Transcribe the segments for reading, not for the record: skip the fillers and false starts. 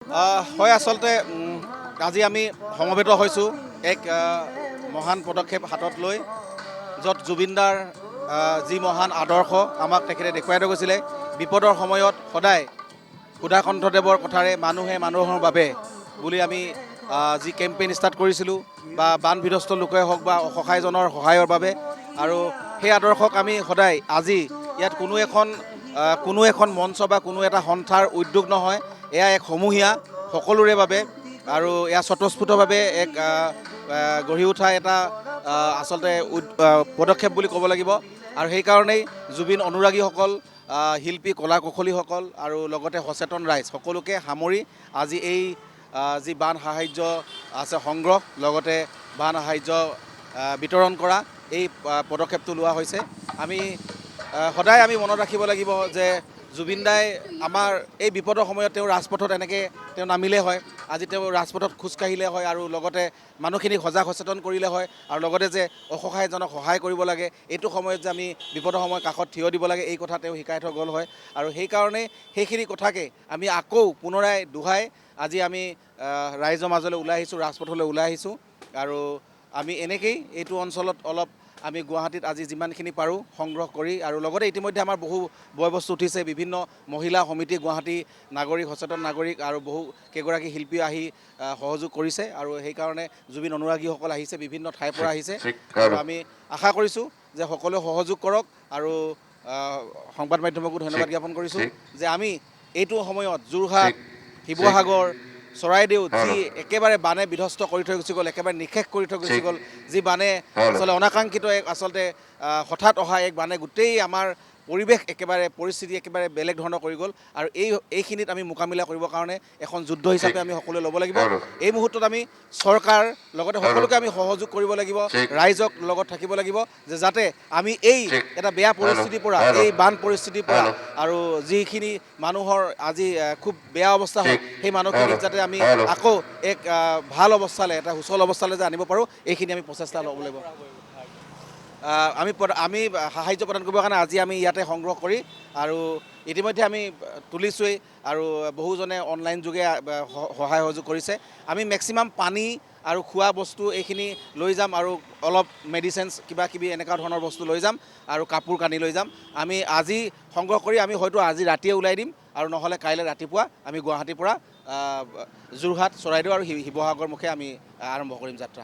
হয় আচলতে আজি আমি সমবেত হৈছোঁ এক মহান পদক্ষেপ হাতত লৈ য'ত জুবিনদাৰ যি মহান আদৰ্শ আমাক তেখেতে দেখুৱাই থৈ গৈছিলে বিপদৰ সময়ত সদায় সুধাকণ্ঠদেৱৰ কথাৰে মানুহে মানুহৰ বাবে বুলি আমি যি কেম্পেইন ষ্টাৰ্ট কৰিছিলোঁ বা বান বিধ্বস্ত লোকেই হওক বা অসহায়জনৰ সহায়ৰ বাবে আৰু সেই আদৰ্শক আমি সদায় আজি ইয়াত কোনো এখন মঞ্চ বা কোনো এটা সন্থাৰ উদ্যোগ নহয়, এয়া এক সমূহীয়া সকলোৰে বাবে আৰু এয়া স্বতঃস্ফূৰ্তভাৱে এক গঢ়ি উঠা এটা আচলতে পদক্ষেপ বুলি ক'ব লাগিব। আৰু সেইকাৰণেই জুবিন অনুৰাগীসকল, শিল্পী কলা কুশলীসকল আৰু লগতে সচেতন ৰাইজ সকলোকে সামৰি আজি এই যি বান সাহাৰ্য আছে সংগ্ৰহ লগতে বান সাহাৰ্য বিতৰণ কৰা এই পদক্ষেপটো লোৱা হৈছে। সদায় আমি মনত ৰাখিব লাগিব যে জুবিনদাই আমাৰ এই বিপদৰ সময়ত তেওঁ ৰাজপথত এনেকৈ তেওঁ নামিলে হয়, আজি তেওঁ ৰাজপথত খোজকাঢ়িলে হয় আৰু লগতে মানুহখিনিক সজাগ সচেতন কৰিলে হয় আৰু লগতে যে অসহায়জনক সহায় কৰিব লাগে, এইটো সময়ত যে আমি বিপদৰ সময়ত কাষত থিয় দিব লাগে এই কথা তেওঁ শিকাই থৈ গ'ল হয়। আৰু সেইকাৰণে সেইখিনি কথাকে আমি আকৌ পুনৰাই দোহাই আজি আমি ৰাইজৰ মাজলৈ ওলাই আহিছোঁ, ৰাজপথলৈ ওলাই আহিছোঁ আৰু আমি এনেকেই এইটো অঞ্চলত অলপ আমি গুৱাহাটীত আজি যিমানখিনি পাৰোঁ সংগ্ৰহ কৰি আৰু লগতে ইতিমধ্যে আমাৰ বহু বয়বস্তু উঠিছে, বিভিন্ন মহিলা সমিতি, গুৱাহাটী নাগৰিক, সচেতন নাগৰিক আৰু বহু কেইগৰাকী শিল্পী আহি সহযোগ কৰিছে আৰু সেইকাৰণে জুবিন অনুৰাগীসকল আহিছে, বিভিন্ন ঠাইৰ পৰা আহিছে আৰু আমি আশা কৰিছোঁ যে সকলোৱে সহযোগ কৰক আৰু সংবাদ মাধ্যমকো ধন্যবাদ জ্ঞাপন কৰিছোঁ যে আমি এইটো সময়ত যোৰহাট, শিৱসাগৰ, চৰাইদেউ যি একেবাৰে বানে বিধ্বস্ত কৰি থৈ গুচি গ'ল, একেবাৰে নিশেষ কৰি থৈ গুচি গ'ল, যি বানে আচলতে অনাকাংক্ষিত আচলতে হঠাৎ অহা এক বানে গোটেই আমাৰ পৰিৱেশ একেবাৰে পৰিস্থিতি একেবাৰে বেলেগ ধৰণৰ কৰি গ'ল আৰু এইখিনিত আমি মোকাবিলা কৰিবৰ কাৰণে এখন যুদ্ধ হিচাপে আমি সকলোৱে ল'ব লাগিব। এই মুহূৰ্তত আমি চৰকাৰ লগতে সকলোকে আমি সহযোগ কৰিব লাগিব, ৰাইজক লগত থাকিব লাগিব যে যাতে আমি এই এটা বেয়া পৰিস্থিতিৰ পৰা, এই বান পৰিস্থিতিৰ পৰা আৰু যিখিনি মানুহৰ আজি খুব বেয়া অৱস্থা হয় সেই মানুহখিনিক যাতে আমি আকৌ এক ভাল অৱস্থালৈ, এটা সুচল অৱস্থালৈ যে আনিব পাৰোঁ, এইখিনি আমি প্ৰচেষ্টা ল'ব লাগিব। আমি সাহাৰ্য প্ৰদান কৰিবৰ কাৰণে আজি আমি ইয়াতে সংগ্ৰহ কৰি আৰু ইতিমধ্যে আমি তুলিছোঁৱেই আৰু বহুজনে অনলাইন যোগে সহায় সহযোগ কৰিছে। আমি মেক্সিমাম পানী আৰু খোৱা বস্তু এইখিনি লৈ যাম আৰু অলপ মেডিচিনছ কিবা কিবি এনেকুৱা ধৰণৰ বস্তু লৈ যাম আৰু কাপোৰ কানি লৈ যাম। আমি আজি সংগ্ৰহ কৰি আমি হয়তো আজি ৰাতিয়ে ওলাই দিম আৰু নহ'লে কাইলৈ ৰাতিপুৱা আমি গুৱাহাটীৰ পৰা যোৰহাট, চৰাইদেউ আৰু শিৱসাগৰ মুখে আমি আৰম্ভ কৰিম যাত্ৰা।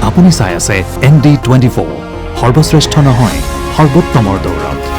আপুনি চাই আছে ND24, সৰ্বশ্ৰেষ্ঠ নহয় সৰ্বোত্তমৰ দৌৰত।